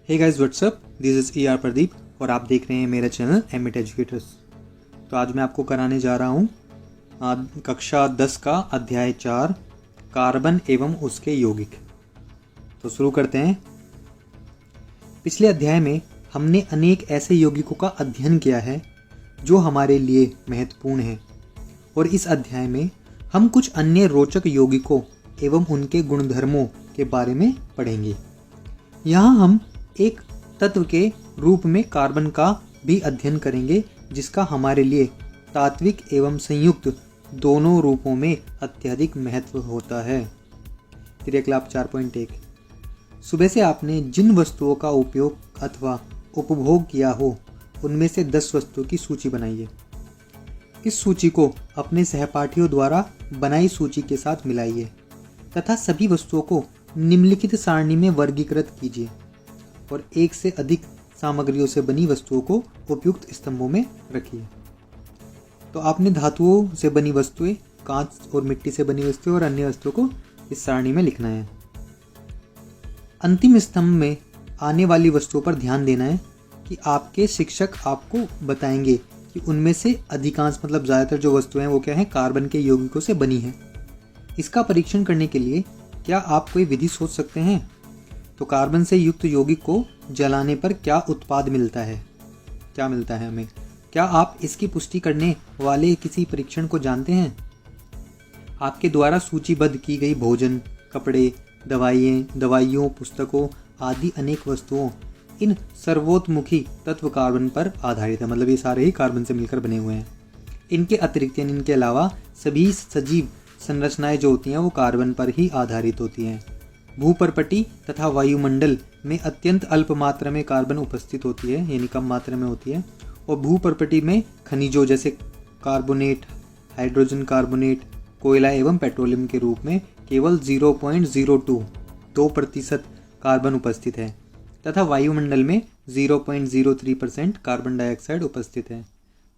Hey guys what's up, this is ER Pradeep और आप देख रहे हैं मेरा चैनल एमिट एजुकेटर्स। तो आज मैं आपको कराने जा रहा हूँ कक्षा 10 का अध्याय 4 कार्बन एवं उसके यौगिक। तो शुरू करते हैं। पिछले अध्याय में हमने अनेक ऐसे यौगिकों का अध्ययन किया है जो हमारे लिए महत्वपूर्ण हैं और इस अध्याय में हम कुछ अन्य रोचक यौगिकों एवं उनके गुणधर्मों के बारे में पढ़ेंगे। यहाँ हम एक तत्व के रूप में कार्बन का भी अध्ययन करेंगे जिसका हमारे लिए तात्विक एवं संयुक्त दोनों रूपों में अत्यधिक महत्व होता है। क्रियाकलाप 4.1। सुबह से आपने जिन वस्तुओं का उपयोग अथवा उपभोग किया हो उनमें से 10 वस्तुओं की सूची बनाइए। इस सूची को अपने सहपाठियों द्वारा बनाई सूची के साथ मिलाइए तथा सभी वस्तुओं को निम्नलिखित सारणी में वर्गीकृत कीजिए और एक से अधिक सामग्रियों से बनी वस्तुओं को उपयुक्त स्तंभों में रखिए। तो आपने धातुओं से बनी वस्तुएं, कांच और मिट्टी से बनी वस्तुएं और अन्य वस्तुओं को इस सारणी में लिखना है। अंतिम स्तंभ में आने वाली वस्तुओं पर ध्यान देना है कि आपके शिक्षक आपको बताएंगे कि उनमें से अधिकांश मतलब ज़्यादातर जो वस्तुएं हैं वो क्या है, कार्बन के यौगिकों से बनी है। इसका परीक्षण करने के लिए क्या आप कोई विधि सोच सकते हैं? तो कार्बन से युक्त यौगिक को जलाने पर क्या उत्पाद मिलता है, क्या मिलता है हमें? क्या आप इसकी पुष्टि करने वाले किसी परीक्षण को जानते हैं? आपके द्वारा सूचीबद्ध की गई भोजन, कपड़े, दवाइयों, पुस्तकों आदि अनेक वस्तुओं इन सर्वोत्मुखी तत्व कार्बन पर आधारित है। मतलब ये सारे ही कार्बन से मिलकर बने हुए हैं। इनके अतिरिक्त यानी इनके अलावा सभी सजीव संरचनाएं जो होती हैं वो कार्बन पर ही आधारित होती हैं। भूपर्पटी तथा वायुमंडल में अत्यंत अल्प मात्रा में कार्बन उपस्थित होती है, यानी कम मात्रा में होती है, और भूपर्पटी में खनिजों जैसे कार्बोनेट, हाइड्रोजन कार्बोनेट, कोयला एवं पेट्रोलियम के रूप में केवल 0.02% कार्बन उपस्थित है तथा वायुमंडल में 0.03% कार्बन डाइऑक्साइड उपस्थित है।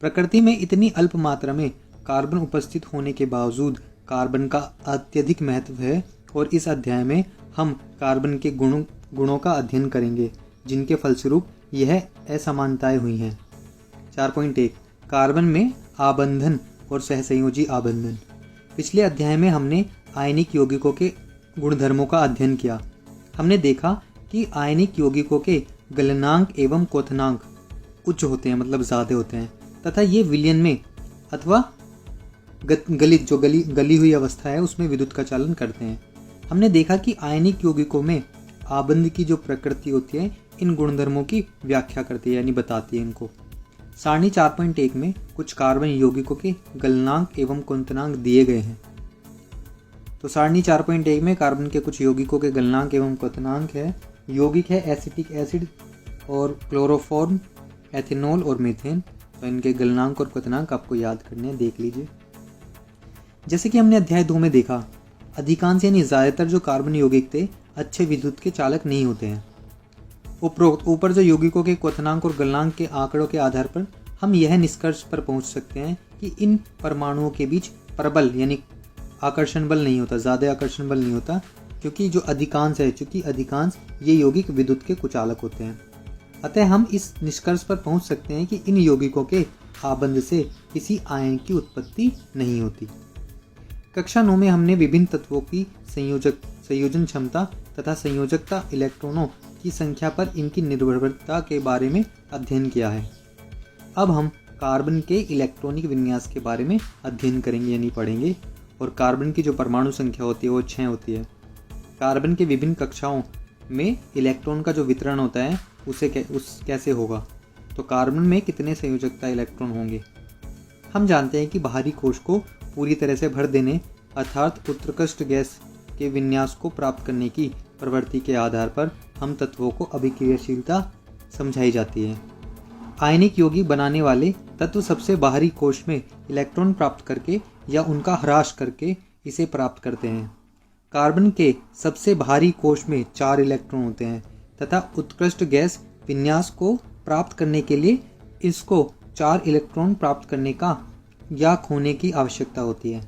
प्रकृति में इतनी अल्प मात्रा में कार्बन उपस्थित होने के बावजूद कार्बन का अत्यधिक महत्व है और इस अध्याय में हम कार्बन के गुणों का अध्ययन करेंगे जिनके फलस्वरूप यह असमानताएं हुई हैं। 4.1 कार्बन में आबंधन और सहसंयोजी आबंधन। पिछले अध्याय में हमने आयनिक यौगिकों के गुणधर्मों का अध्ययन किया। हमने देखा कि आयनिक यौगिकों के गलनांक एवं क्वथनांक उच्च होते हैं, मतलब ज़्यादा होते हैं, तथा ये विलयन में अथवा गली हुई अवस्था है उसमें विद्युत का चालन करते हैं। हमने देखा कि आयनिक यौगिकों में आबंध की जो प्रकृति होती है इन गुणधर्मों की व्याख्या करती है, यानी बताती है इनको। सारणी 4.1 में कुछ कार्बन यौगिकों के गलनांक एवं क्वथनांक दिए गए हैं। तो सारणी 4.1 में कार्बन के कुछ यौगिकों के गलनांक एवं क्वथनांक है। यौगिक है एसिटिक एसिड और क्लोरोफॉर्म, एथेनॉल और मीथेन। तो इनके गलनांक और क्वथनांक आपको याद करने हैं, देख लीजिए। जैसे कि हमने अध्याय 2 में देखा, अधिकांश यानी ज़्यादातर जो कार्बन यौगिक थे अच्छे विद्युत के चालक नहीं होते हैं। उपरोक्त ऊपर जो यौगिकों के क्वथनांक और गलनांक के आंकड़ों के आधार पर हम यह निष्कर्ष पर पहुंच सकते हैं कि इन परमाणुओं के बीच प्रबल यानी आकर्षण बल नहीं होता, ज़्यादा आकर्षण बल नहीं होता, क्योंकि अधिकांश ये यौगिक विद्युत के कुचालक होते हैं। अतः हम इस निष्कर्ष पर पहुंच सकते हैं कि इन यौगिकों के आबंध से किसी आयन की उत्पत्ति नहीं होती। कक्षा 9 में हमने विभिन्न तत्वों की संयोजन क्षमता तथा संयोजकता, इलेक्ट्रॉनों की संख्या पर इनकी निर्भरता के बारे में अध्ययन किया है। अब हम कार्बन के इलेक्ट्रॉनिक विन्यास के बारे में अध्ययन करेंगे यानी पढ़ेंगे। और कार्बन की जो परमाणु संख्या होती है वो 6 होती है। कार्बन के विभिन्न कक्षाओं में इलेक्ट्रॉन का जो वितरण होता है उस कैसे होगा, तो कार्बन में कितने संयोजकता इलेक्ट्रॉन होंगे। हम जानते हैं कि बाहरी कोश को पूरी तरह से भर देने अर्थात उत्कृष्ट गैस के विन्यास को प्राप्त करने की प्रवृत्ति के आधार पर हम तत्वों को अभिक्रियाशीलता समझाई जाती है। आयनिक यौगिक बनाने वाले तत्व सबसे बाहरी कोश में इलेक्ट्रॉन प्राप्त करके या उनका ह्रास करके इसे प्राप्त करते हैं। कार्बन के सबसे बाहरी कोश में 4 इलेक्ट्रॉन होते हैं तथा उत्कृष्ट गैस विन्यास को प्राप्त करने के लिए इसको 4 इलेक्ट्रॉन प्राप्त करने का या खोने की आवश्यकता होती है।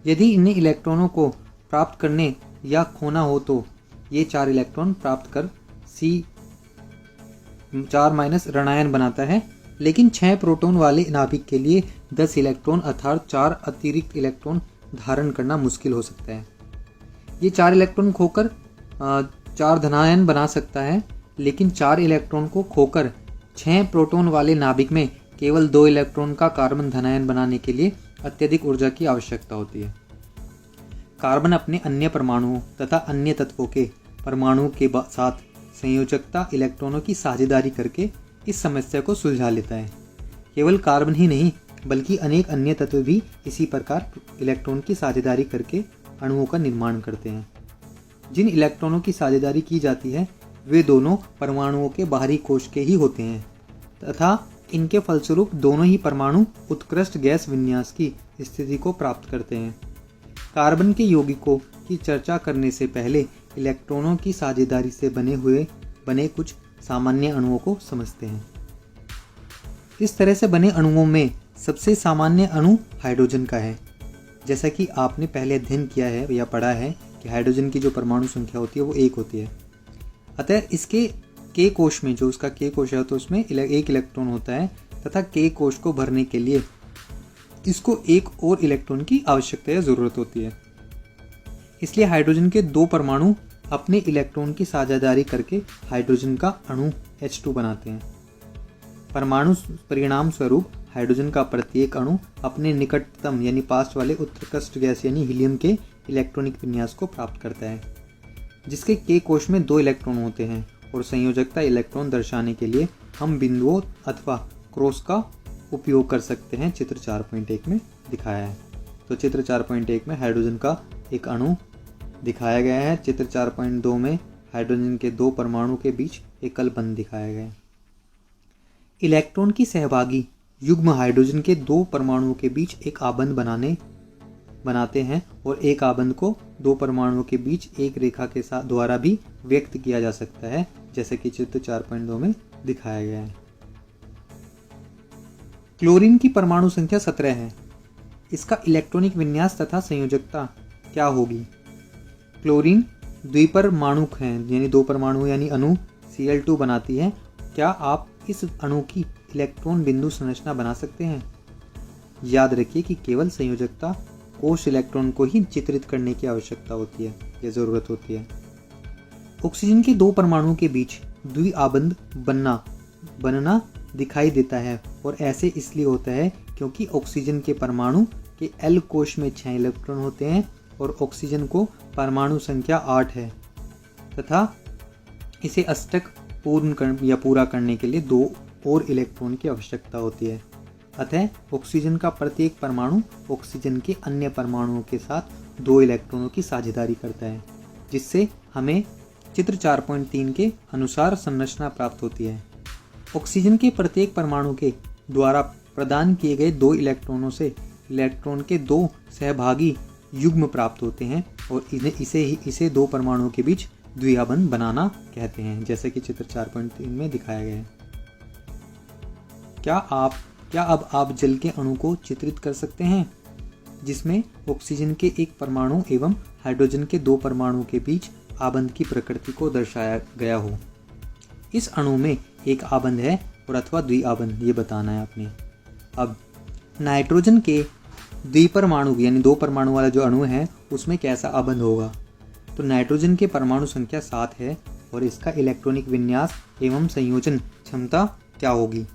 यदि इन्हें इलेक्ट्रॉनों को प्राप्त करने या खोना हो तो ये 4 इलेक्ट्रॉन प्राप्त कर 4 माइनस ऋणायन बनाता है, लेकिन 6 प्रोटॉन वाले नाभिक के लिए 10 इलेक्ट्रॉन अर्थात 4 अतिरिक्त इलेक्ट्रॉन धारण करना मुश्किल हो सकता है। ये 4 इलेक्ट्रॉन खोकर 4 धनायन बना सकता है, लेकिन 4 इलेक्ट्रॉन को खोकर 6 प्रोटॉन वाले नाभिक में केवल 2 इलेक्ट्रॉन का कार्बन धनायन बनाने के लिए अत्यधिक ऊर्जा की आवश्यकता होती है। कार्बन अपने अन्य परमाणुओं तथा अन्य तत्वों के परमाणुओं के साथ संयोजकता इलेक्ट्रॉनों की साझेदारी करके इस समस्या को सुलझा लेता है। केवल कार्बन ही नहीं बल्कि अनेक अन्य तत्व भी इसी प्रकार इलेक्ट्रॉन की साझेदारी करके अणुओं का निर्माण करते हैं। जिन इलेक्ट्रॉनों की साझेदारी की जाती है वे दोनों परमाणुओं के बाहरी कोश के ही होते हैं तथा इनके फलस्वरूप दोनों ही परमाणु उत्कृष्ट गैस विन्यास की स्थिति को प्राप्त करते हैं। कार्बन के यौगिकों की चर्चा करने से पहले इलेक्ट्रॉनों की साझेदारी से बने कुछ सामान्य अणुओं को समझते हैं। इस तरह से बने अणुओं में सबसे सामान्य अणु हाइड्रोजन का है। जैसा कि आपने पहले अध्ययन किया है या पढ़ा है कि हाइड्रोजन की जो परमाणु संख्या होती है वो 1 होती है। अतः इसके के कोश में जो उसका के कोश है तो उसमें 1 इलेक्ट्रॉन होता है तथा के कोश को भरने के लिए इसको 1 और इलेक्ट्रॉन की आवश्यकता या ज़रूरत होती है। इसलिए हाइड्रोजन के 2 परमाणु अपने इलेक्ट्रॉन की साझेदारी करके हाइड्रोजन का अणु H2 बनाते हैं। परमाणु परिणाम स्वरूप हाइड्रोजन का प्रत्येक अणु अपने निकटतम यानी पास वाले उत्कृष्ट गैस यानी हीलियम के इलेक्ट्रॉनिक विन्यास को प्राप्त करता है, जिसके के कोश में 2 इलेक्ट्रॉन होते हैं और संयोजकता इलेक्ट्रॉन दर्शाने के लिए हम बिंदुओं अथवा क्रॉस का उपयोग कर सकते हैं। चित्र 4.1 में दिखाया है। तो चित्र 4.1 में हाइड्रोजन का एक अणु दिखाया गया है। चित्र 4.2 में हाइड्रोजन के 2 परमाणु के बीच एकल बंध दिखाया गया है। इलेक्ट्रॉन की सहभागी युग्म हाइड्रोजन के 2 परमाणुओं के बीच एक आबंध बनाते हैं और एक आबंध को 2 परमाणुओं के बीच एक रेखा के साथ द्वारा भी व्यक्त किया जा सकता है, जैसे कि चित्र 4.2 में दिखाया गया है। क्लोरीन की परमाणु संख्या 17 है। इसका इलेक्ट्रॉनिक विन्यास तथा संयोजकता क्या होगी? क्लोरीन द्विपरमाणुक है यानी 2 परमाणु यानी अणु Cl2 बनाती है। क्या आप इस अणु की इलेक्ट्रॉन बिंदु संरचना बना सकते हैं? याद रखिए कि केवल संयोजकता कोश इलेक्ट्रॉन को ही चित्रित करने की आवश्यकता होती है या जरूरत होती है। ऑक्सीजन के 2 परमाणुओं के बीच द्विआबंध बनना दिखाई देता है और ऐसे इसलिए होता है क्योंकि ऑक्सीजन के परमाणु के L कोश में 6 इलेक्ट्रॉन होते हैं और ऑक्सीजन को परमाणु संख्या 8 है तथा इसे अष्टक पूरा करने के लिए 2 और इलेक्ट्रॉन की आवश्यकता होती है। अतः ऑक्सीजन का प्रत्येक परमाणु ऑक्सीजन के अन्य परमाणुओं के साथ 2 इलेक्ट्रॉनों की साझेदारी करता है, जिससे हमें चित्र 4.3 के अनुसार संरचना प्राप्त होती है। ऑक्सीजन के प्रत्येक परमाणु के द्वारा प्रदान किए गए 2 इलेक्ट्रॉनों से इलेक्ट्रॉन के 2 सहभागी युग्म प्राप्त होते हैं और इसे 2 परमाणुओं के बीच द्विआबंध बनाना कहते हैं, जैसे कि चित्र 4.3 में दिखाया गया है। क्या अब आप जल के अणु को चित्रित कर सकते हैं जिसमें ऑक्सीजन के 1 परमाणु एवं हाइड्रोजन के 2 परमाणु के बीच आबंध की प्रकृति को दर्शाया गया हो? इस अणु में एक आबंध है और अथवा द्विआबंध ये बताना है आपने। अब नाइट्रोजन के द्विपरमाणु यानी 2 परमाणु वाला जो अणु है उसमें कैसा आबंध होगा? तो नाइट्रोजन के परमाणु संख्या 7 है और इसका इलेक्ट्रॉनिक विन्यास एवं संयोजन क्षमता क्या होगी?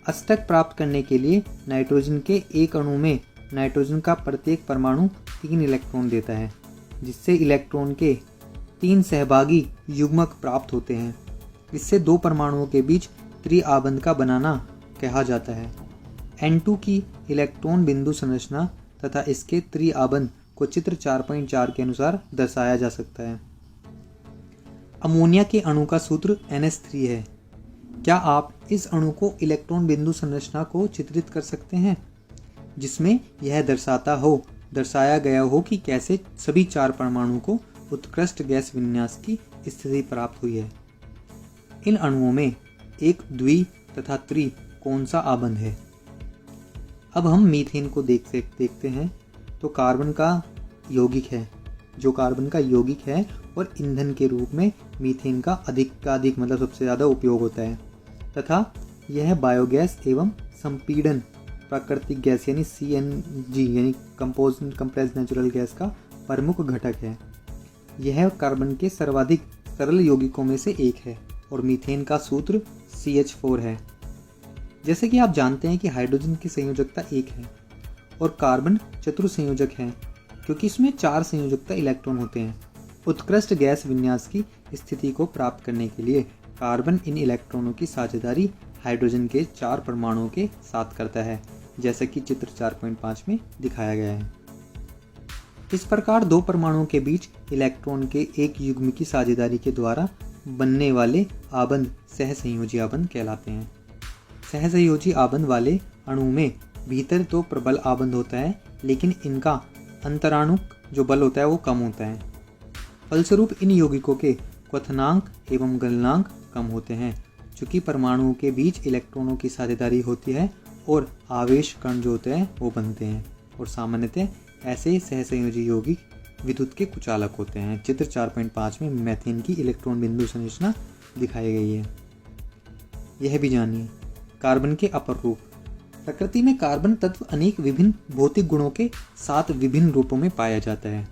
अष्टक प्राप्त करने के लिए नाइट्रोजन के एक अणु में नाइट्रोजन का प्रत्येक परमाणु 3 इलेक्ट्रॉन देता है, जिससे इलेक्ट्रॉन के 3 सहभागी युग्मक प्राप्त होते हैं। इससे 2 परमाणुओं के बीच त्रिआबंध का बनाना कहा जाता है। N2 की इलेक्ट्रॉन बिंदु संरचना तथा इसके त्रिआबंध को चित्र 4.4 के अनुसार दर्शाया जा सकता है। अमोनिया के अणु का सूत्र NH3 है। क्या आप इस अणु को इलेक्ट्रॉन बिंदु संरचना को चित्रित कर सकते हैं जिसमें यह दर्शाया गया हो कि कैसे सभी 4 परमाणु को उत्कृष्ट गैस विन्यास की स्थिति प्राप्त हुई है? इन अणुओं में एक द्वि तथा त्रि कौन सा आबंध है? अब हम मीथेन को देखते हैं। तो कार्बन का यौगिक है, जो कार्बन का यौगिक है और ईंधन के रूप में मीथेन का अधिक मतलब सबसे ज़्यादा उपयोग होता है। तथा यह बायोगैस एवं संपीड़न प्राकृतिक गैस यानी CNG यानी कंप्रेस्ड नेचुरल गैस का प्रमुख घटक है। यह कार्बन के सर्वाधिक सरल यौगिकों में से एक है और मीथेन का सूत्र CH4 है। जैसे कि आप जानते हैं कि हाइड्रोजन की संयोजकता 1 है और कार्बन चतुर्संयोजक है क्योंकि इसमें 4 संयोजकता इलेक्ट्रॉन होते हैं। उत्कृष्ट गैस विन्यास की स्थिति को प्राप्त करने के लिए कार्बन इन इलेक्ट्रॉनों की साझेदारी हाइड्रोजन के 4 परमाणुओं के साथ करता है, जैसा कि चित्र 4.5 में दिखाया गया है। इस प्रकार 2 परमाणुओं के बीच इलेक्ट्रॉन के एक युग्म की साझेदारी के द्वारा बनने वाले आबंध सहसंयोजी आबंध कहलाते हैं। सहसंयोजी आबंध वाले अणु में भीतर तो प्रबल आबंध होता है, लेकिन इनका अंतराणुक जो बल होता है वो कम होता है। फलस्वरूप इन यौगिकों के क्वथनांक एवं गलनांक कम होते हैं। चूंकि परमाणुओं के बीच इलेक्ट्रॉनों की साझेदारी होती है और आवेश कण जो होते हैं वो बनते हैं और सामान्यतः ऐसे सहसंयोजी यौगिक विद्युत के कुचालक होते हैं। चित्र 4.5 में मीथेन की इलेक्ट्रॉन बिंदु संरचना दिखाई गई है। यह भी जानिए कार्बन के अपर रूप। प्रकृति में कार्बन तत्व अनेक विभिन्न भौतिक गुणों के 7 विभिन्न रूपों में पाया जाता है।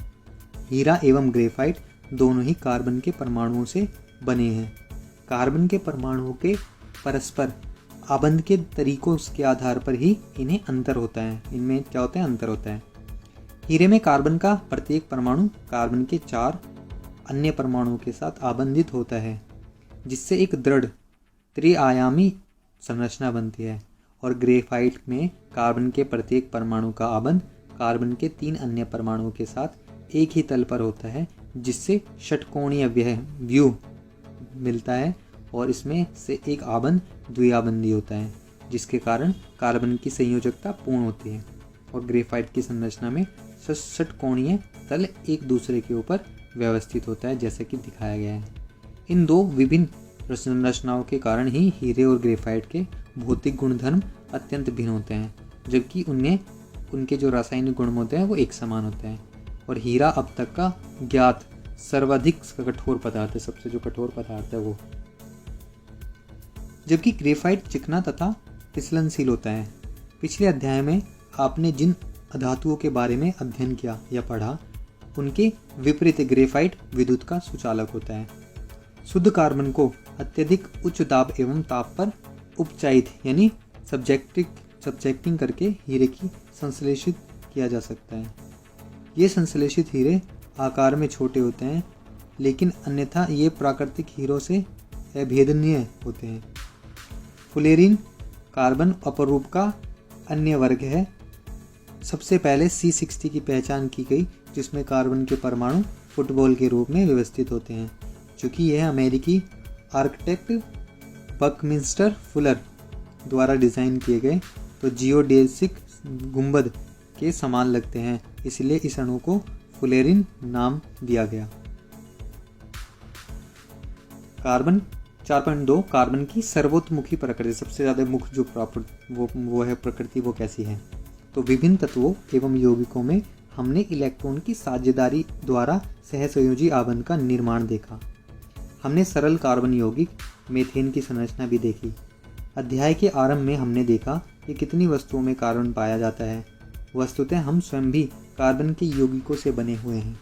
हीरा एवं ग्रेफाइट दोनों ही कार्बन के परमाणुओं से बने हैं। कार्बन के परमाणुओं के परस्पर आबंध के तरीकों के आधार पर ही इन्हें अंतर होता है। इनमें क्या होता है? अंतर होता है। हीरे में कार्बन का प्रत्येक परमाणु कार्बन के 4 अन्य परमाणुओं के साथ आबंधित होता है, जिससे एक दृढ़ त्रिआयामी संरचना बनती है। और ग्रेफाइट में कार्बन के प्रत्येक परमाणु का आबंध कार्बन के 3 अन्य परमाणुओं के साथ एक ही तल पर होता है, जिससे षटकोणीय व्यूह मिलता है और इसमें से एक आबंध द्विआबंधी होता है, जिसके कारण कार्बन की संयोजकता पूर्ण होती है। और ग्रेफाइट की संरचना में षटकोणीय तल एक दूसरे के ऊपर व्यवस्थित होता है, जैसे कि दिखाया गया है। इन 2 विभिन्न संरचनाओं के कारण ही हीरे और ग्रेफाइट के भौतिक गुणधर्म अत्यंत भिन्न होते हैं, जबकि उनके जो रासायनिक गुण होते हैं वो एक समान होते हैं। और हीरा अब तक का ज्ञात सर्वाधिक कठोर पदार्थ है, सबसे जो कठोर पदार्थ है वो, जबकि ग्रेफाइट चिकना तथा फिसलनशील होता है। पिछले अध्याय में आपने जिन अधातुओं के बारे में अध्ययन किया या पढ़ा, उनके विपरीत ग्रेफाइट विद्युत का सुचालक होता है। शुद्ध कार्बन को अत्यधिक उच्च दाब एवं ताप पर उपचायित यानी सब्जेक्टिंग करके हीरे की संश्लेषित किया जा सकता है। ये संश्लेषित हीरे आकार में छोटे होते हैं, लेकिन अन्यथा ये प्राकृतिक हीरों से अभेदनीय होते हैं। फुलेरिन कार्बन अपरूप का अन्य वर्ग है। सबसे पहले C60 की पहचान की गई, जिसमें कार्बन के परमाणु फुटबॉल के रूप में व्यवस्थित होते हैं। चूँकि यह अमेरिकी आर्किटेक्ट बकमिंस्टर फुलर द्वारा डिज़ाइन किए गए तो जियोडेसिक गुंबद के समान लगते हैं, इसलिए इस अणु को फुलेरिन नाम दिया गया। कार्बन 4.2 कार्बन की सर्वोत्मुखी प्रकृति। सबसे ज़्यादा मुख्य जो वो है प्रकृति, वो कैसी है? तो विभिन्न तत्वों एवं यौगिकों में हमने इलेक्ट्रॉन की साझेदारी द्वारा सहसंयोजी आबंध का निर्माण देखा। हमने सरल कार्बन यौगिक मीथेन की संरचना भी देखी। अध्याय के आरंभ में हमने देखा कि कितनी वस्तुओं में कार्बन पाया जाता है। वस्तुतः हम स्वयं भी कार्बन के यौगिकों से बने हुए हैं।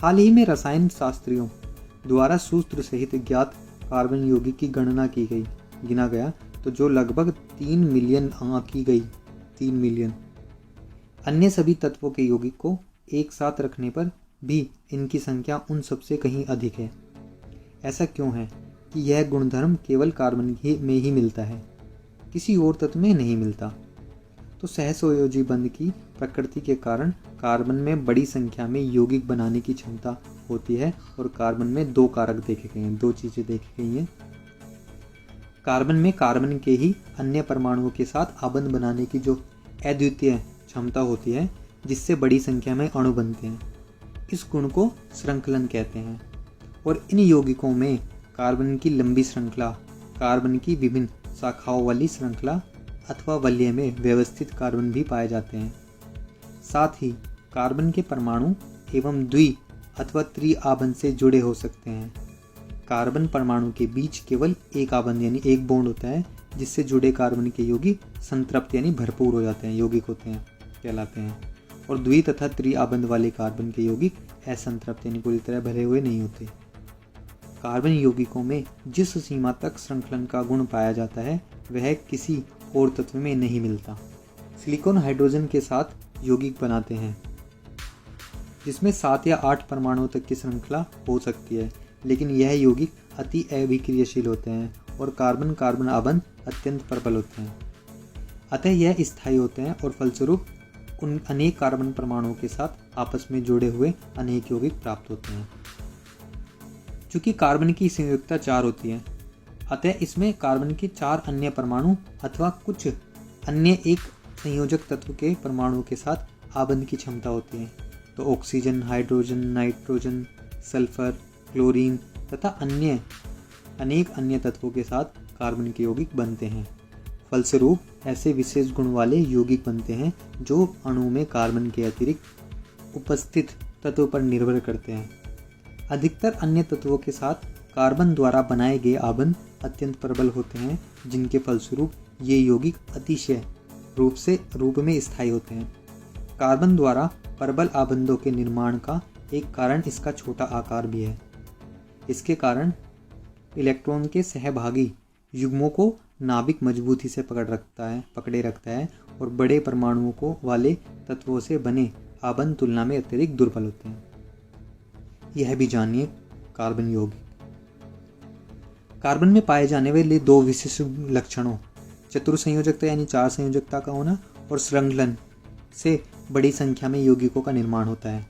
हाल ही में रसायन शास्त्रियों द्वारा सूत्र सहित ज्ञात कार्बन यौगिक की गिना गया तो जो लगभग 3 मिलियन आंकी गई। 3 मिलियन। अन्य सभी तत्वों के यौगिक को एक साथ रखने पर भी इनकी संख्या उन सबसे कहीं अधिक है। ऐसा क्यों है कि यह गुणधर्म केवल कार्बन में ही मिलता है, किसी और तत्व में नहीं मिलता? तो सहसंयोजी बंध की प्रकृति के कारण कार्बन में बड़ी संख्या में यौगिक बनाने की क्षमता होती है और कार्बन में 2 कारक देखे गए हैं, 2 चीज़ें देखी गई हैं। कार्बन में कार्बन के ही अन्य परमाणुओं के साथ आबंध बनाने की जो अद्वितीय क्षमता होती है, जिससे बड़ी संख्या में अणु बनते हैं, इस गुण को श्रृंखलन कहते हैं। और इन यौगिकों में कार्बन की लंबी श्रृंखला, कार्बन की विभिन्न शाखाओं वाली श्रृंखला अथवा वलय में व्यवस्थित कार्बन भी पाए जाते हैं। साथ ही कार्बन के परमाणु एवं द्वि अथवा त्रि आबंध से जुड़े हो सकते हैं। कार्बन परमाणु के बीच केवल एक आबंध यानी एक बॉन्ड होता है, जिससे जुड़े कार्बन के यौगिक संतृप्त यानी भरपूर हो जाते हैं, यौगिक होते हैं, कहलाते हैं। और द्वि तथा त्रि आबंध वाले कार्बन के यौगिक असंतृप्त यानी पूरी तरह भरे हुए नहीं होते। कार्बन यौगिकों में जिस सीमा तक श्रृंखलन का गुण पाया जाता है वह किसी और तत्व में नहीं मिलता। सिलिकॉन हाइड्रोजन के साथ यौगिक बनाते हैं जिसमें 7 या 8 परमाणुओं तक की श्रृंखला हो सकती है, लेकिन यह यौगिक अति अभिक्रियाशील होते हैं और कार्बन कार्बन आबंध अत्यंत प्रबल होते हैं। अतः यह स्थायी होते हैं और फलस्वरूप उन अनेक कार्बन परमाणुओं के साथ आपस में जुड़े हुए अनेक यौगिक प्राप्त होते हैं। चूंकि कार्बन की संयुक्तता 4 होती है, अतः इसमें कार्बन के 4 अन्य परमाणु अथवा कुछ अन्य एक संयोजक तत्व के परमाणुओं के साथ आबंध की क्षमता होती है। तो oxygen, hydrogen, nitrogen, sulphur, chlorine तथा अनेक अन्य तत्वों के साथ कार्बन के यौगिक बनते हैं। फलस्वरूप ऐसे विशेष गुण वाले यौगिक बनते हैं जो अणु में कार्बन के अतिरिक्त उपस्थित तत्व पर निर्भर करते हैं। अधिकतर अन्य तत्वों के साथ कार्बन द्वारा बनाए गए आबंध अत्यंत प्रबल होते हैं, जिनके फलस्वरूप ये यौगिक अतिशय रूप में स्थायी होते हैं। कार्बन द्वारा प्रबल आबंधों के निर्माण का एक कारण इसका छोटा आकार भी है। इसके कारण इलेक्ट्रॉन के सहभागी युग्मों को नाभिक मजबूती से पकड़े रखता है और बड़े परमाणुओं को वाले तत्वों से बने आबंध तुलना में अत्यधिक दुर्बल होते हैं। यह भी जानिए कार्बन यौगिक। कार्बन में पाए जाने वाले 2 विशिष्ट लक्षणों चतुर्संयोजकता यानी 4 संयोजकता का होना और श्रृंखलन से बड़ी संख्या में यौगिकों का निर्माण होता है।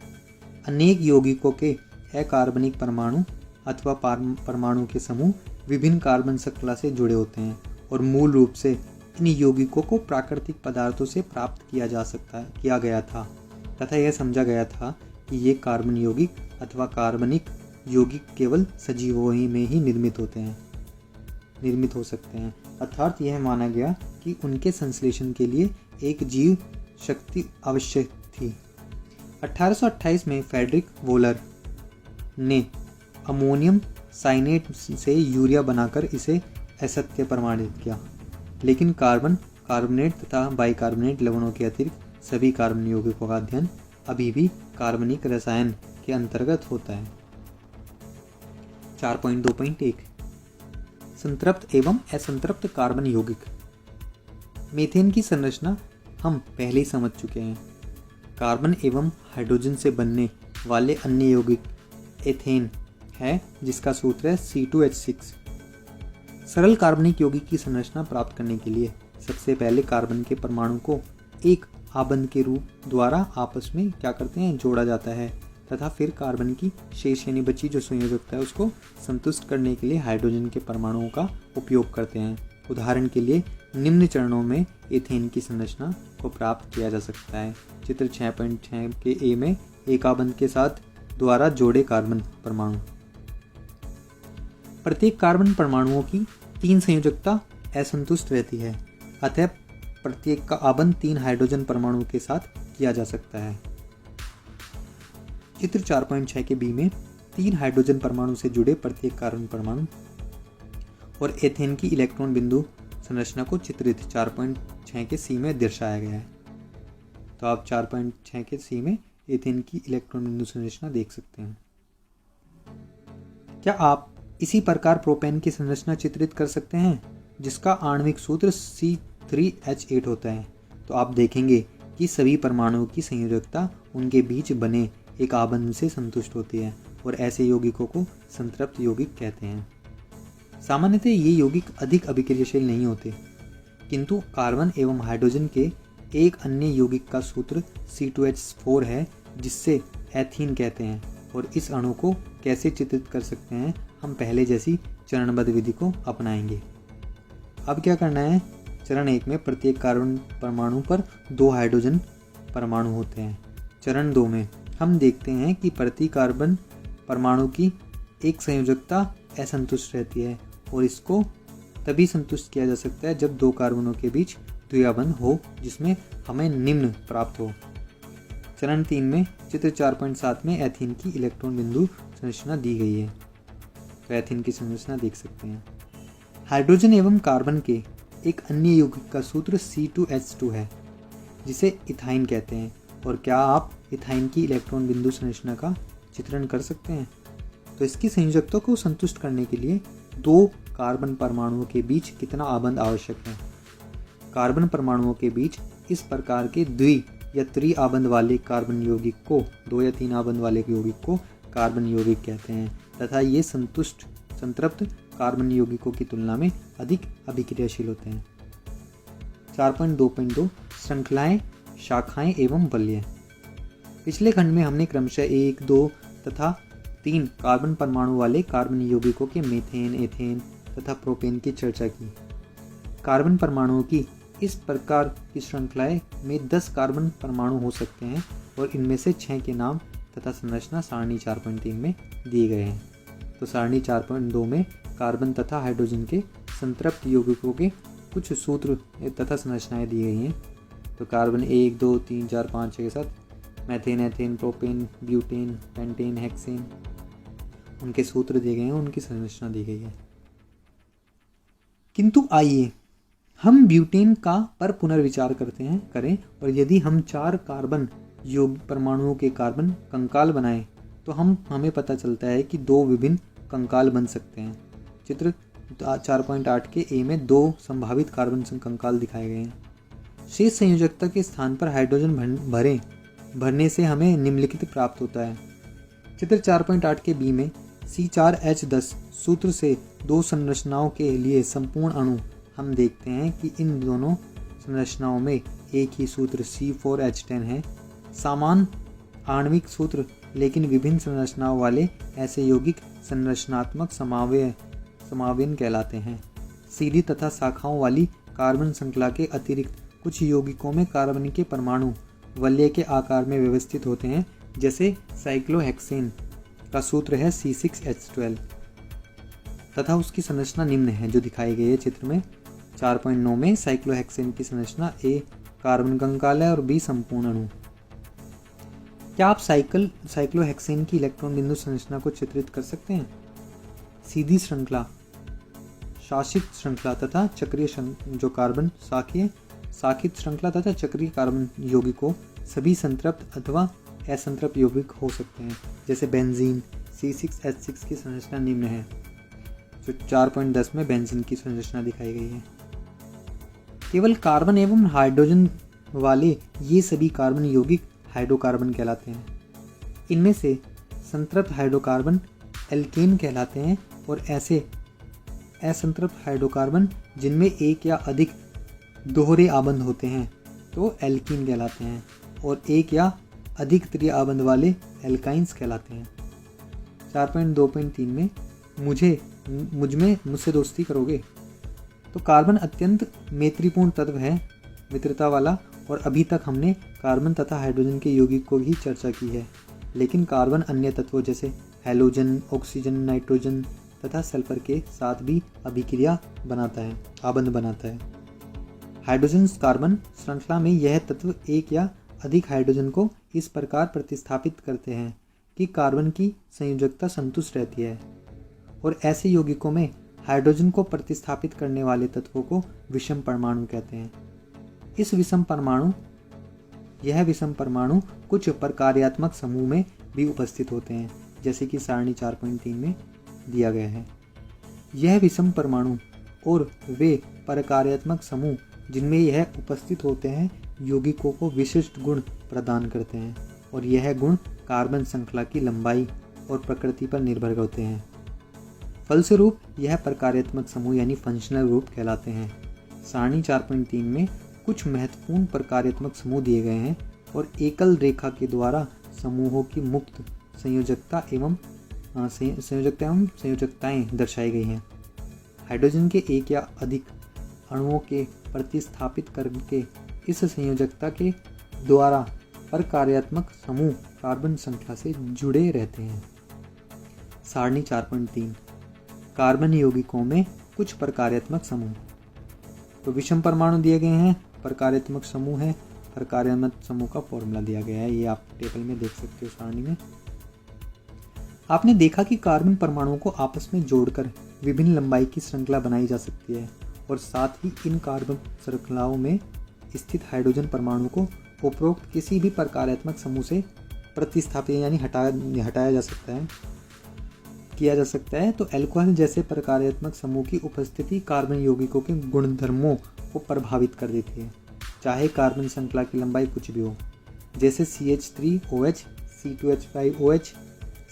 अनेक यौगिकों के अकार्बनिक परमाणु अथवा परमाणु के समूह विभिन्न कार्बन श्रृंखला से जुड़े होते हैं और मूल रूप से इन यौगिकों को प्राकृतिक पदार्थों से प्राप्त किया गया था तथा यह समझा गया था कि ये कार्बन यौगिक अथवा कार्बनिक यौगिक केवल सजीवों में ही निर्मित हो सकते हैं। अर्थात यह माना गया कि उनके संश्लेषण के लिए एक जीव शक्ति आवश्यक थी। 1828 में फ्रेडरिक वोलर ने अमोनियम साइनेट से यूरिया बनाकर इसे असत्य प्रमाणित किया, लेकिन कार्बोनेट तथा बाइकार्बोनेट लवणों के अतिरिक्त सभी कार्बन यौगिकों का अध्ययन अभी भी कार्बनिक रसायन के अंतर्गत होता है। 4.2.1 संतृप्त एवं असंतृप्त कार्बन यौगिक। मीथेन की संरचना हम पहले ही समझ चुके हैं। कार्बन एवं हाइड्रोजन से बनने वाले अन्य यौगिक एथेन है, जिसका सूत्र है C2H6। सरल कार्बनिक यौगिक की संरचना प्राप्त करने के लिए सबसे पहले कार्बन के परमाणु को एक आबंध के रूप द्वारा आपस में क्या करते हैं, जोड़ा जाता है तथा फिर कार्बन की शेष यानी बची जो संयोजकता है उसको संतुष्ट करने के लिए हाइड्रोजन के परमाणुओं का उपयोग करते हैं। उदाहरण के लिए निम्न चरणों में एथेन की संरचना को प्राप्त किया जा सकता है। चित्र 6.6 के ए में एक आबंध के साथ द्वारा जोड़े कार्बन परमाणु। प्रत्येक कार्बन परमाणुओं की 3 संयोजकता असंतुष्ट रहती है, अतः प्रत्येक का आबंध 3 हाइड्रोजन परमाणुओं के साथ किया जा सकता है। चित्र 4.6 के बी में 3 हाइड्रोजन परमाणु से जुड़े प्रत्येक कार्बन परमाणु और एथेन की इलेक्ट्रॉन बिंदु संरचना को चित्रित 4.6 के सी में दर्शाया गया है। तो आप 4.6 के सी में एथेन की इलेक्ट्रॉन बिंदु संरचना देख सकते हैं। क्या आप इसी प्रकार प्रोपेन की संरचना चित्रित कर सकते हैं, जिसका आणविक सूत्र C3H8 होता है? तो आप देखेंगे कि सभी परमाणुओं की संयोजकता उनके बीच बने एक आबंध से संतुष्ट होती है और ऐसे यौगिकों को संतृप्त यौगिक कहते हैं। सामान्यतः ये यौगिक अधिक अभिक्रियाशील नहीं होते, किंतु कार्बन एवं हाइड्रोजन के एक अन्य यौगिक का सूत्र C2H4 है, जिससे एथीन कहते हैं। और इस अणु को कैसे चित्रित कर सकते हैं, हम पहले जैसी चरणबद्ध विधि को अपनाएंगे। अब क्या करना है, चरण 1 में प्रत्येक कार्बन परमाणु पर 2 हाइड्रोजन परमाणु होते हैं। चरण 2 में हम देखते हैं कि प्रति कार्बन परमाणु की एक संयोजकता असंतुष्ट रहती है और इसको तभी संतुष्ट किया जा सकता है जब 2 कार्बनों के बीच द्विआबंध हो, जिसमें हमें निम्न प्राप्त हो। चरण 3 में चित्र 4.7 में एथीन की इलेक्ट्रॉन बिंदु संरचना दी गई है। तो एथेन की संरचना देख सकते हैं। हाइड्रोजन एवं कार्बन के एक अन्य यौगिक का सूत्र C2H2 है, जिसे इथाइन कहते हैं। और क्या आप इथाइन की इलेक्ट्रॉन बिंदु संरचना का चित्रण कर सकते हैं? तो इसकी संयोजकता को संतुष्ट करने के लिए 2 कार्बन परमाणुओं के बीच कितना आबंध आवश्यक है? कार्बन परमाणुओं के बीच इस प्रकार के द्वि या त्रि आबंध वाले कार्बन यौगिक को 2 या 3 आबंध वाले यौगिक को कार्बन यौगिक कहते हैं तथा ये संतृप्त कार्बन यौगिकों की तुलना में अधिक अभिक्रियाशील होते हैं। 4.2.2 श्रृंखलाएं, शाखाएं एवं वलय। पिछले खंड में हमने क्रमशः 1, 2 तथा 3 कार्बन परमाणु वाले कार्बन यौगिकों के मीथेन, एथेन तथा प्रोपेन की चर्चा की। कार्बन परमाणुओं की इस प्रकार की श्रृंखलाएं में 10 कार्बन परमाणु हो सकते हैं और इनमें से 6 के नाम तथा संरचना सारणी 4.3 में दिए गए हैं। तो सारणी 4.2 में कार्बन तथा हाइड्रोजन के संतृप्त यौगिकों के कुछ सूत्र तथा संरचनाएं दी गई हैं। तो कार्बन 1, 2, 3, 4, 5, 6 के साथ methane, ethane, propane, butane, pentane, hexane, उनके सूत्र दिए गए हैं, उनकी संरचना दी गई है। किंतु आइए हम ब्यूटेन का पर पुनर्विचार करें और यदि हम 4 कार्बन परमाणुओं के कार्बन कंकाल बनाएं तो हमें पता चलता है कि 2 विभिन्न कंकाल बन सकते हैं। चित्र 4.8 के ए में 2 संभावित कार्बन कंकाल दिखाए गए हैं। शेष संयोजकता के स्थान पर हाइड्रोजन भरने से हमें निम्नलिखित प्राप्त होता है। चित्र 4.8 के बी में C4H10 सूत्र से 2 संरचनाओं के लिए संपूर्ण अणु हम देखते हैं कि इन दोनों संरचनाओं में एक ही सूत्र C4H10 है। समान आणविक सूत्र लेकिन विभिन्न संरचनाओं वाले ऐसे यौगिक संरचनात्मक समावयन कहलाते हैं। सीधी तथा शाखाओं वाली कार्बन श्रृंखला के अतिरिक्त कुछ यौगिकों में कार्बन के परमाणु वलय के आकार में व्यवस्थित होते हैं, जैसे साइक्लोहेक्सेन का सूत्र है C6H12 तथा उसकी संरचना निम्न है जो दिखाई गई है चित्र में 4.9 में। साइक्लोहेक्सेन की संरचना A कार्बन कंकाल है और B संपूर्ण अणु। क्या आप साइक्लोहेक्सेन की इलेक्ट्रॉन बिंदु संरचना को चित्रित कर सकते हैं? सीधी श्रृंखला, शासित श्रृंखला तथा चक्रीय जो कार्बन शाखित श्रृंखला तथा चक्रीय कार्बन यौगिकों सभी संतृप्त अथवा असंतृप्त यौगिक हो सकते हैं, जैसे बेंजीन। C6H6 की संरचना निम्न है जो 4.10 में बेंजीन की संरचना दिखाई गई है। केवल कार्बन एवं हाइड्रोजन वाले ये सभी कार्बन यौगिक हाइड्रोकार्बन कहलाते हैं। इनमें से संतृप्त हाइड्रोकार्बन एल्केन कहलाते हैं और ऐसे असंतृप्त हाइड्रोकार्बन जिनमें एक या अधिक दोहरे आबंध होते हैं तो एल्कीन कहलाते हैं और एक या अधिक त्रि आबंध वाले एल्काइंस कहलाते हैं। 4.2.3 में मुझसे दोस्ती करोगे। तो कार्बन अत्यंत मैत्रीपूर्ण तत्व है, मित्रता वाला, और अभी तक हमने कार्बन तथा हाइड्रोजन के यौगिक को ही चर्चा की है, लेकिन कार्बन अन्य तत्वों जैसे हैलोजन, ऑक्सीजन, नाइट्रोजन तथा सल्फर के साथ भी अभिक्रिया बनाता है, आबंध बनाता है। हाइड्रोजन कार्बन श्रृंखला में यह तत्व एक या अधिक हाइड्रोजन को इस प्रकार प्रतिस्थापित करते हैं कि कार्बन की संयोजकता संतुष्ट रहती है, और ऐसे यौगिकों में हाइड्रोजन को प्रतिस्थापित करने वाले तत्वों को विषम परमाणु कहते हैं। यह विषम परमाणु कुछ प्रकार्यात्मक समूह में भी उपस्थित होते हैं, जैसे कि सारणी 4.3 में दिया गया है। यह विषम परमाणु और वे प्रकार्यात्मक समूह जिनमें यह उपस्थित होते हैं यौगिकों को विशिष्ट गुण प्रदान करते हैं, और यह गुण कार्बन श्रृंखला की लंबाई और प्रकृति पर निर्भर होते हैं। फलस्वरूप यह प्रकार्यात्मक समूह यानी फंक्शनल ग्रुप कहलाते हैं। सारणी 4.3 में कुछ महत्वपूर्ण प्रकार्यात्मक समूह दिए गए हैं और एकल रेखा के द्वारा समूहों की मुक्त संयोजकता एवं संयोजकताएं दर्शाई गई हैं। हाइड्रोजन के एक या अधिक अणुओं के प्रतिस्थापित करके इस संयोजकता के द्वारा प्रकार्यात्मक समूह कार्बन श्रृंखला से जुड़े रहते हैं। सारणी 4.3 कार्बन यौगिकों में कुछ प्रकार्यात्मक समूह। तो विषम परमाणु दिए गए हैं, प्रकार्यात्मक समूह है, प्रकार्यात्मक समूह का फॉर्मूला दिया गया है, ये आप टेबल में देख सकते हो सारणी में। आपने देखा कि कार्बन परमाणुओं को आपस में जोड़कर विभिन्न लंबाई की श्रृंखला बनाई जा सकती है और साथ ही इन कार्बन श्रृंखलाओं में स्थित हाइड्रोजन परमाणु को उपरोक्त किसी भी प्रकार्यात्मक समूह से प्रतिस्थापित यानी हटाया जा सकता है किया जा सकता है। तो अल्कोहल जैसे प्रकार्यात्मक समूह की उपस्थिति कार्बन यौगिकों के गुणधर्मों को प्रभावित कर देती है, चाहे कार्बन श्रृंखला की लंबाई कुछ भी हो, जैसे CH3OH, C2H5OH,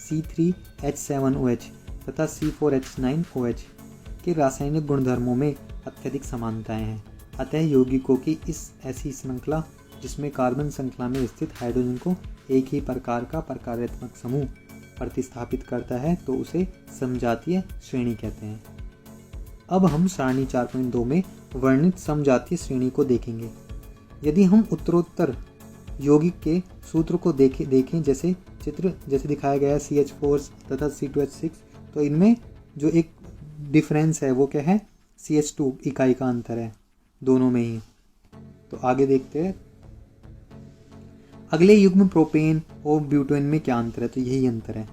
C3H7OH तथा C4H9OH के रासायनिक गुणधर्मों में अत्यधिक समानताएं हैं। अतः यौगिकों की इस ऐसी श्रृंखला जिसमें कार्बन श्रृंखला में स्थित हाइड्रोजन को एक ही प्रकार का प्रकार्यात्मक समूह प्रतिस्थापित करता है तो उसे समजातीय श्रेणी कहते हैं। अब हम सारणी 4.2 में वर्णित समजातीय श्रेणी को देखेंगे। यदि हम उत्तरोत्तर यौगिक के सूत्र को देखें जैसे दिखाया गया है CH4 तथा C2H6, तो इनमें जो एक डिफरेंस है वो क्या है, CH2 इकाई का अंतर है दोनों में ही। तो आगे देखते हैं अगले युग्म प्रोपेन और ब्यूटेन में क्या अंतर है, तो यही अंतर है।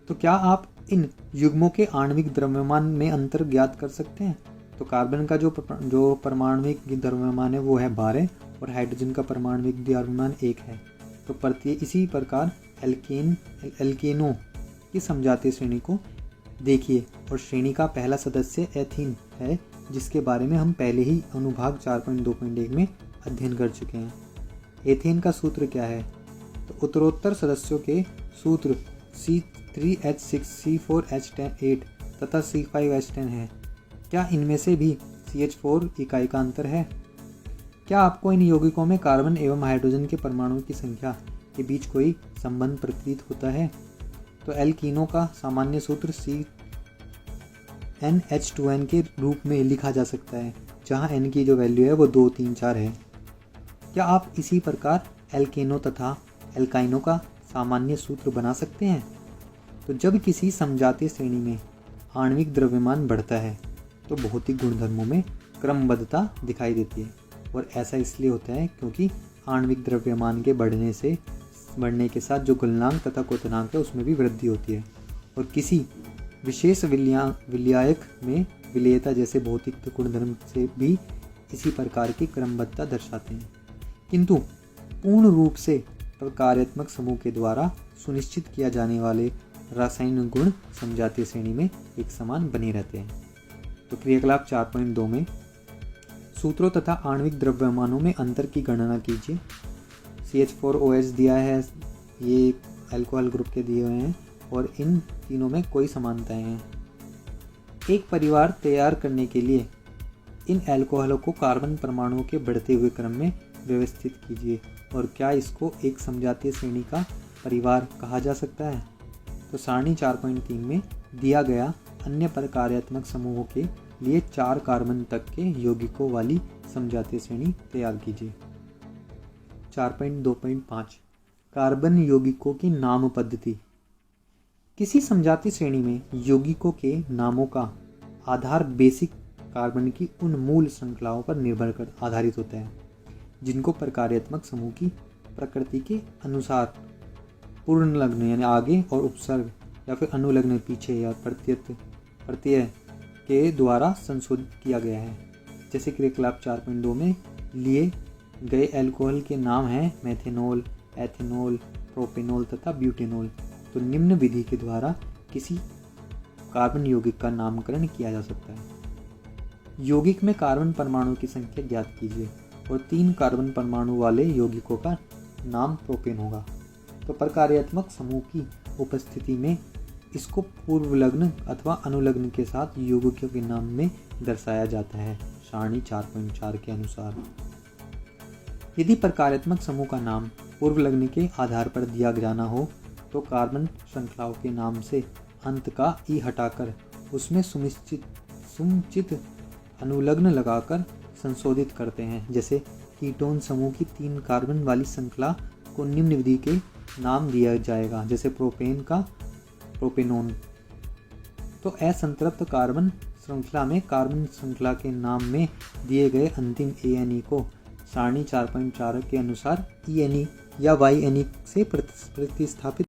तो क्या आप इन युग्मों के आणविक द्रव्यमान में अंतर ज्ञात कर सकते हैं? तो कार्बन का जो परमाणविक द्रव्यमान है वो है 12 और हाइड्रोजन का परमाणविक द्रव्यमान 1 है। तो इसी प्रकार एल्केनों की समजातीय श्रेणी को देखिए और श्रेणी का पहला सदस्य एथीन है जिसके बारे में हम पहले ही अनुभाग 4.2.1 में अध्ययन कर चुके हैं। एथेन का सूत्र क्या है? तो उत्तरोत्तर सदस्यों के सूत्र C3H6, C4H8 तथा C5H10 है। क्या इनमें से भी CH4 इकाई का अंतर है? क्या आपको इन यौगिकों में कार्बन एवं हाइड्रोजन के परमाणुओं की संख्या के बीच कोई संबंध प्रतीत होता है? तो एल्कीनों का सामान्य सूत्र CnH2n के रूप में लिखा जा सकता है, जहाँ n की जो वैल्यू है वो 2, 3, 4 है। क्या आप इसी प्रकार एल्केनों तथा एल्काइनों का सामान्य सूत्र बना सकते हैं? तो जब किसी समजातीय श्रेणी में आणविक द्रव्यमान बढ़ता है तो भौतिक गुणधर्मों में क्रमबद्धता दिखाई देती है, और ऐसा इसलिए होता है क्योंकि आणविक द्रव्यमान के बढ़ने के साथ जो गलनांक तथा क्वथनांक है उसमें भी वृद्धि होती है, और किसी विशेष विलायक में विलेयता जैसे भौतिक गुणधर्म से भी इसी प्रकार की क्रमबद्धता दर्शाते हैं। किंतु पूर्ण रूप से प्रकार्यात्मक समूह के द्वारा सुनिश्चित किया जाने वाले रासायनिक गुण समजातीय श्रेणी में एक समान बने रहते हैं। तो क्रियाकलाप 4.2 में सूत्रों तथा आणविक द्रव्यमानों में अंतर की गणना कीजिए। CH4OH दिया है, ये अल्कोहल ग्रुप के दिए हुए हैं और इन तीनों में कोई समानताएं हैं। एक परिवार तैयार करने के लिए इन अल्कोहलों को कार्बन परमाणुओं के बढ़ते हुए क्रम में व्यवस्थित कीजिए, और क्या इसको एक समजातीय श्रेणी का परिवार कहा जा सकता है? तो सारणी 4.3 में दिया गया अन्य प्रकार्यात्मक समूहों के लिए 4 कार्बन तक के यौगिकों वाली समजातीय श्रेणी तैयार कीजिए। 4.2.5 कार्बन यौगिकों की नाम पद्धति। किसी समजातीय श्रेणी में यौगिकों के नामों का आधार बेसिक कार्बन की उन मूल श्रृंखलाओं पर आधारित होता है जिनको प्रकार्यात्मक समूह की प्रकृति के अनुसार पूर्णलग्न यानी आगे और उपसर्ग या फिर अनुलग्न पीछे या प्रत्यय के द्वारा संशोधित किया गया है। जैसे क्रियाकलाप 4.2 में लिए गए अल्कोहल के नाम हैं मेथेनॉल, एथेनॉल, प्रोपेनॉल तथा ब्यूटेनॉल। तो निम्न विधि के द्वारा किसी कार्बन यौगिक का नामकरण किया जा सकता है। यौगिक में कार्बन परमाणु की संख्या ज्ञात कीजिए और 3 कार्बन परमाणु वाले यौगिकों का नाम प्रोपेन होगा। तो प्रकार्यात्मक समूह की उपस्थिति में इसको पूर्वलग्न अथवा अनुलग्न के साथ यौगिकों के नाम में दर्शाया जाता है सारणी 4.4 के अनुसार। यदि प्रकार्यात्मक समूह का नाम पूर्वलग्न के आधार पर दिया जाना हो तो कार्बन श्रृंखलाओं के नाम से अंत का ई हटाकर उसमें समुचित अनुलग्न लगाकर संशोधित करते हैं। जैसे कीटोन समूह की 3 कार्बन वाली श्रृंखला को निम्न विधि के नाम दिया जाएगा, जैसे प्रोपेन का प्रोपेनोन। तो असंतृप्त कार्बन श्रृंखला में कार्बन श्रृंखला के नाम में दिए गए अंतिम ANE को सारणी 4.4 के अनुसार ENE या YNE से प्रतिस्थापित